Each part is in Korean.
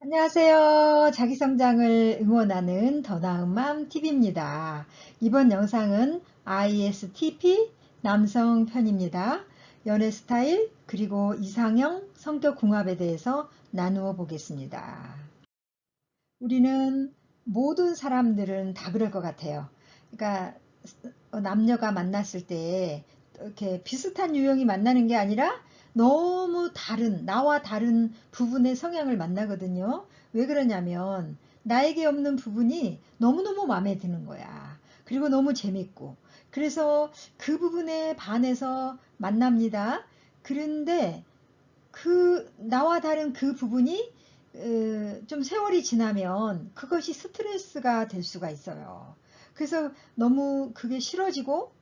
안녕하세요. 자기성장을 응원하는 더 나은 맘 TV입니다. 이번 영상은 ISTP 남성 편입니다. 연애 스타일 그리고 이상형 성격 궁합에 대해서 나누어 보겠습니다. 우리는 모든 사람들은 다 그럴 것 같아요. 그러니까 남녀가 만났을 때 이렇게 비슷한 유형이 만나는 게 아니라 너무 다른, 나와 다른 부분의 성향을 만나거든요. 왜 그러냐면 나에게 없는 부분이 너무너무 마음에 드는 거야. 그리고 너무 재밌고. 그래서 그 부분에 반해서 만납니다. 그런데 나와 다른 그 부분이 좀 세월이 지나면 그것이 스트레스가 될 수가 있어요. 그래서 너무 그게 싫어지고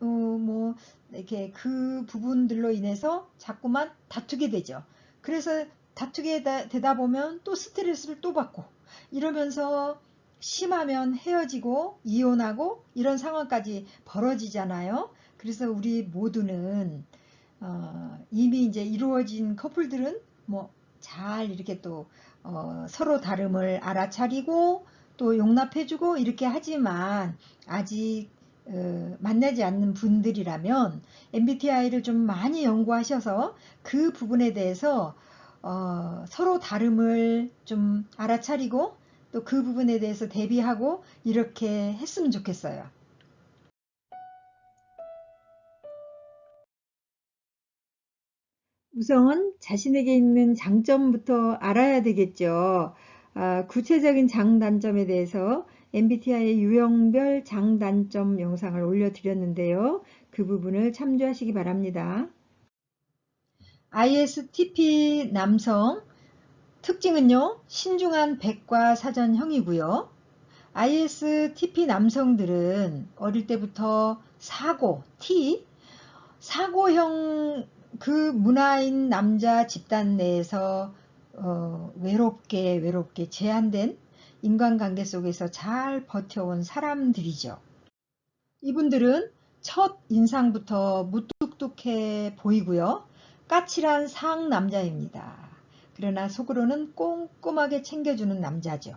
뭐 이렇게 그 부분들로 인해서 자꾸만 다투게 되죠. 그래서 다투게 되다 보면 또 스트레스를 또 받고 이러면서 심하면 헤어지고 이혼하고 이런 상황까지 벌어지잖아요. 그래서 우리 모두는 이미 이제 이루어진 커플들은 뭐 잘 이렇게 또 서로 다름을 알아차리고 또 용납해주고 이렇게 하지만 아직 만나지 않는 분들이라면 MBTI를 좀 많이 연구하셔서 그 부분에 대해서 서로 다름을 좀 알아차리고 또 그 부분에 대해서 대비하고 이렇게 했으면 좋겠어요. 우선 자신에게 있는 장점부터 알아야 되겠죠. 구체적인 장단점에 대해서 MBTI 유형별 장단점 영상을 올려드렸는데요. 그 부분을 참조하시기 바랍니다. ISTP 남성 특징은요, 신중한 백과사전형이고요. ISTP 남성들은 어릴 때부터 사고형 그 문화인 남자 집단 내에서 외롭게 제한된 인간관계 속에서 잘 버텨온 사람들이죠. 이분들은 첫 인상부터 무뚝뚝해 보이고요. 까칠한 상남자입니다. 그러나 속으로는 꼼꼼하게 챙겨주는 남자죠.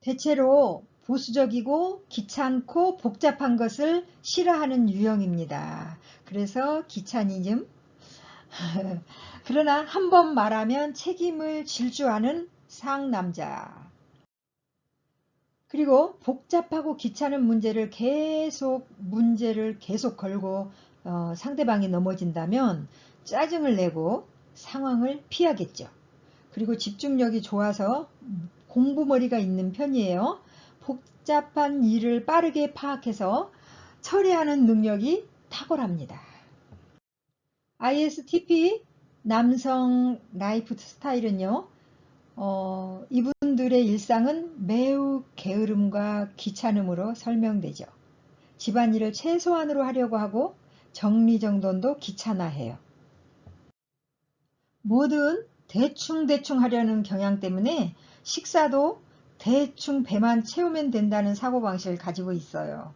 대체로 보수적이고 귀찮고 복잡한 것을 싫어하는 유형입니다. 그래서 귀차니즘. 그러나 한 번 말하면 책임을 질 줄 아는 상남자. 그리고 복잡하고 귀찮은 문제를 계속 걸고 상대방이 넘어진다면 짜증을 내고 상황을 피하겠죠. 그리고 집중력이 좋아서 공부머리가 있는 편이에요. 복잡한 일을 빠르게 파악해서 처리하는 능력이 탁월합니다. ISTP 남성 라이프 스타일은요, 이분들의 일상은 매우 게으름과 귀찮음으로 설명되죠. 집안일을 최소한으로 하려고 하고 정리정돈도 귀찮아해요. 뭐든 대충 하려는 경향 때문에 식사도 대충 배만 채우면 된다는 사고방식을 가지고 있어요.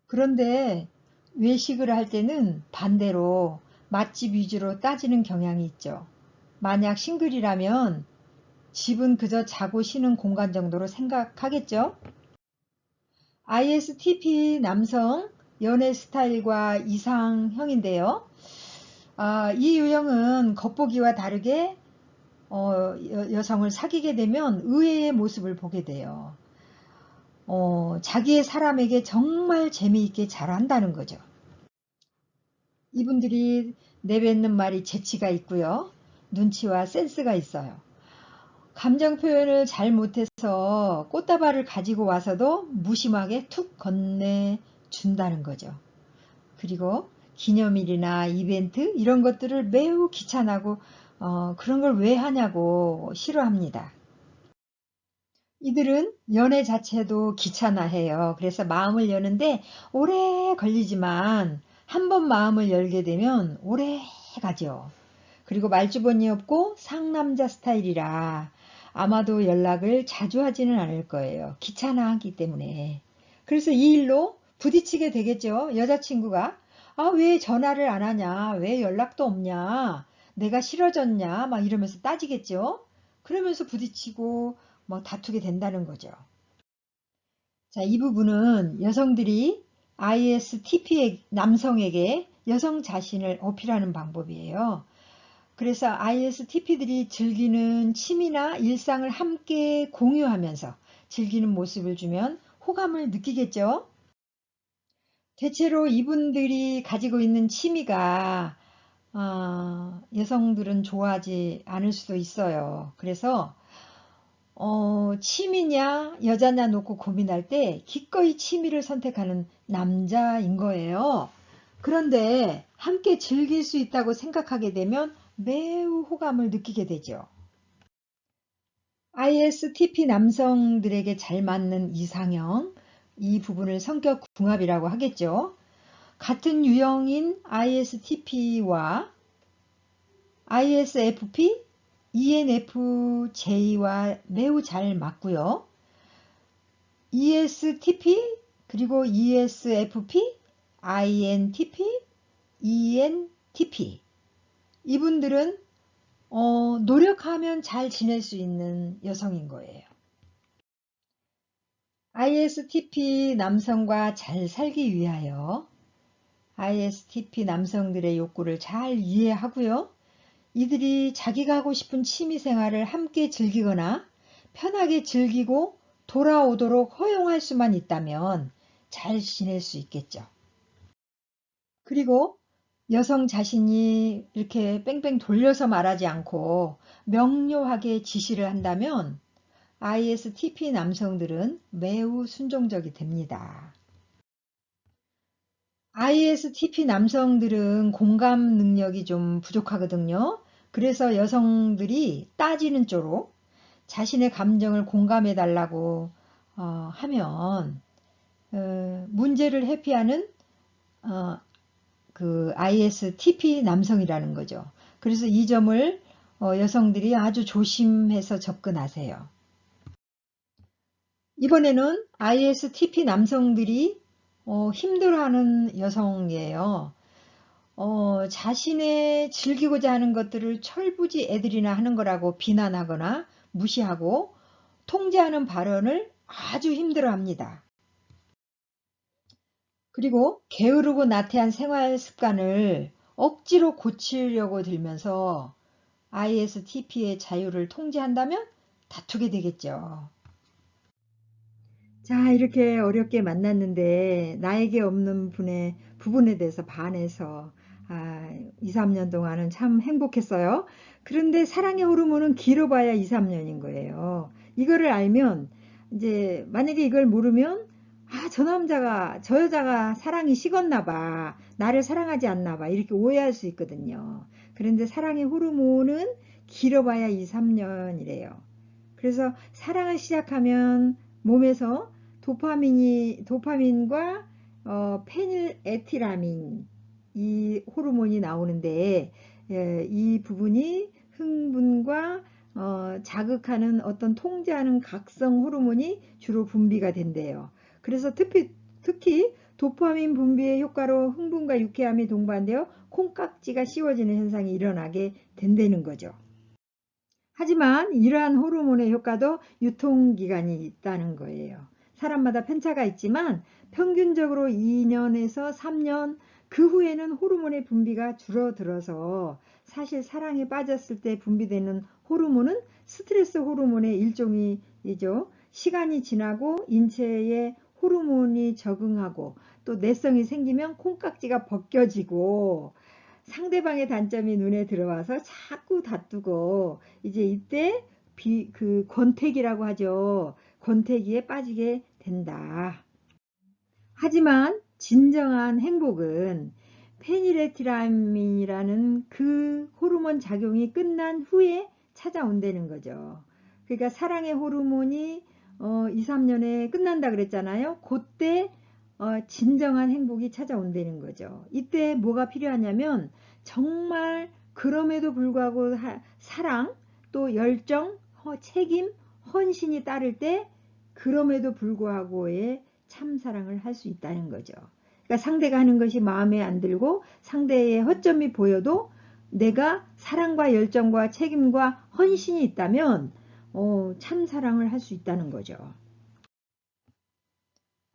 그런데 외식을 할 때는 반대로 맛집 위주로 따지는 경향이 있죠. 만약 싱글이라면 집은 그저 자고 쉬는 공간 정도로 생각하겠죠. ISTP 남성 연애 스타일과 이상형인데요. 이 유형은 겉보기와 다르게 여성을 사귀게 되면 의외의 모습을 보게 돼요. 자기의 사람에게 정말 재미있게 잘한다는 거죠. 이분들이 내뱉는 말이 재치가 있고요. 눈치와 센스가 있어요. 감정 표현을 잘 못해서 꽃다발을 가지고 와서도 무심하게 툭 건네준다는 거죠. 그리고 기념일이나 이벤트 이런 것들을 매우 귀찮아하고 그런 걸 왜 하냐고 싫어합니다. 이들은 연애 자체도 귀찮아해요. 그래서 마음을 여는데 오래 걸리지만 한 번 마음을 열게 되면 오래 가죠. 그리고 말주변이 없고 상남자 스타일이라 아마도 연락을 자주 하지는 않을 거예요. 귀찮아하기 때문에. 그래서 이 일로 부딪히게 되겠죠. 여자친구가 왜 전화를 안 하냐? 왜 연락도 없냐? 내가 싫어졌냐 막 이러면서 따지겠죠. 그러면서 부딪히고 막 다투게 된다는 거죠. 자, 이 부분은 여성들이 ISTP 남성에게 여성 자신을 어필하는 방법이에요. 그래서 ISTP들이 즐기는 취미나 일상을 함께 공유하면서 즐기는 모습을 주면 호감을 느끼겠죠. 대체로 이분들이 가지고 있는 취미가 여성들은 좋아하지 않을 수도 있어요. 그래서 취미냐 여자냐 놓고 고민할 때 기꺼이 취미를 선택하는 남자인 거예요. 그런데 함께 즐길 수 있다고 생각하게 되면 매우 호감을 느끼게 되죠. ISTP 남성들에게 잘 맞는 이상형, 이 부분을 성격 궁합이라고 하겠죠. 같은 유형인 ISTP와 ISFP, ENFJ와 매우 잘 맞고요. ESTP, 그리고 ESFP, INTP, ENTP. 이분들은 노력하면 잘 지낼 수 있는 여성인 거예요. ISTP 남성과 잘 살기 위하여 ISTP 남성들의 욕구를 잘 이해하고요. 이들이 자기가 하고 싶은 취미 생활을 함께 즐기거나 편하게 즐기고 돌아오도록 허용할 수만 있다면 잘 지낼 수 있겠죠. 그리고 여성 자신이 이렇게 뺑뺑 돌려서 말하지 않고 명료하게 지시를 한다면 ISTP 남성들은 매우 순종적이 됩니다. ISTP 남성들은 공감 능력이 좀 부족하거든요. 그래서 여성들이 따지는 쪽으로 자신의 감정을 공감해 달라고 하면 문제를 회피하는 그 ISTP 남성이라는 거죠. 그래서 이 점을 여성들이 아주 조심해서 접근하세요. 이번에는 ISTP 남성들이 힘들어하는 여성이에요. 자신의 즐기고자 하는 것들을 철부지 애들이나 하는 거라고 비난하거나 무시하고 통제하는 발언을 아주 힘들어합니다. 그리고 게으르고 나태한 생활 습관을 억지로 고치려고 들면서 ISTP의 자유를 통제한다면 다투게 되겠죠. 자, 이렇게 어렵게 만났는데 나에게 없는 분의 부분에 대해서 반해서 2, 3년 동안은 참 행복했어요. 그런데 사랑의 호르몬은 길어봐야 2, 3년인 거예요. 이거를 알면 이제 만약에 이걸 모르면 저 여자가 사랑이 식었나 봐. 나를 사랑하지 않나 봐. 이렇게 오해할 수 있거든요. 그런데 사랑의 호르몬은 길어봐야 2, 3년이래요. 그래서 사랑을 시작하면 몸에서 도파민과 페닐에티라민 이 호르몬이 나오는데 이 부분이 흥분과 자극하는 어떤 통제하는 각성 호르몬이 주로 분비가 된대요. 그래서 특히 도파민 분비의 효과로 흥분과 유쾌함이 동반되어 콩깍지가 씌워지는 현상이 일어나게 된다는 거죠. 하지만 이러한 호르몬의 효과도 유통기간이 있다는 거예요. 사람마다 편차가 있지만 평균적으로 2년에서 3년 그 후에는 호르몬의 분비가 줄어들어서 사실 사랑에 빠졌을 때 분비되는 호르몬은 스트레스 호르몬의 일종이죠. 시간이 지나고 인체에 호르몬이 적응하고 또 내성이 생기면 콩깍지가 벗겨지고 상대방의 단점이 눈에 들어와서 자꾸 다투고 이제 이때 그 권태기라고 하죠. 권태기에 빠지게 된다. 하지만 진정한 행복은 페니레티라민이라는 그 호르몬 작용이 끝난 후에 찾아온다는 거죠. 그러니까 사랑의 호르몬이 2, 3년에 끝난다 그랬잖아요. 그때 진정한 행복이 찾아온다는 거죠. 이때 뭐가 필요하냐면 정말 그럼에도 불구하고 사랑, 또 열정, 책임, 헌신이 따를 때 그럼에도 불구하고의 참사랑을 할 수 있다는 거죠. 그러니까 상대가 하는 것이 마음에 안 들고 상대의 허점이 보여도 내가 사랑과 열정과 책임과 헌신이 있다면 참 사랑을 할 수 있다는 거죠.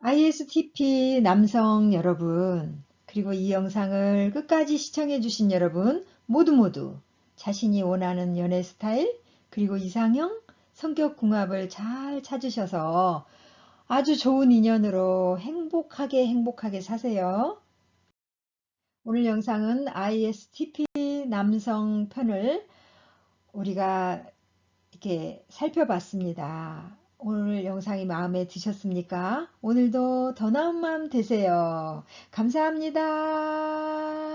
ISTP 남성 여러분, 그리고 이 영상을 끝까지 시청해 주신 여러분 모두 자신이 원하는 연애 스타일, 그리고 이상형, 성격 궁합을 잘 찾으셔서 아주 좋은 인연으로 행복하게 사세요. 오늘 영상은 ISTP 남성 편을 우리가 이렇게 살펴봤습니다. 오늘 영상이 마음에 드셨습니까? 오늘도 더 나은 마음 되세요. 감사합니다.